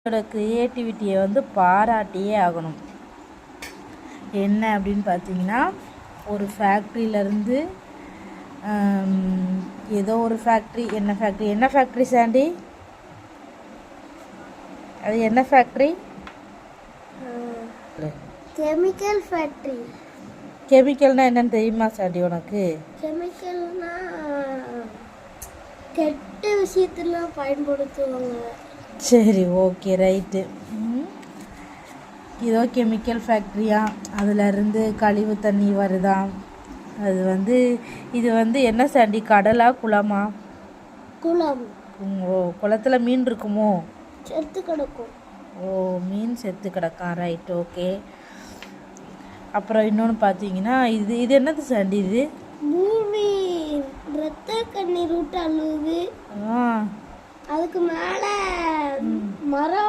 க்ரியேட்டிவிட்டியை வந்து பாராட்டியே ஆகணும். என்ன அப்படின்னு பார்த்தீங்கன்னா, ஒரு ஃபேக்ட்ரியிலேருந்து ஏதோ ஒரு ஃபேக்ட்ரி, என்ன ஃபேக்ட்ரி சாண்டி? அது என்ன ஃபேக்ட்ரி? Chemical factory. கெமிக்கல்னா என்னன்னு தெரியுமா சாண்டி உனக்கு? கெமிக்கல்னா கெட்ட விஷயத்தெல்லாம் பயன்படுத்துவாங்க. சரி, ஓகே, ரைட்டு. ஏதோ கெமிக்கல் ஃபேக்ட்ரியா, அதிலருந்து கழிவு தண்ணி வருதாம். அது வந்து இது வந்து என்ன சாண்டி, கடலா குளமா? குளம். ஓ, குளத்தில் மீன் இருக்குமோ? செத்து கிடக்கும். ஓ, மீன் செத்து கிடக்கான், ரைட், ஓகே. அப்புறம் இன்னொன்று பார்த்தீங்கன்னா, இது இது என்னது சாண்டி? இது பூமி ரத்த கண்ணீர் விட்டு அழுகுது. ஆ அதுக்கு மேலே மரம்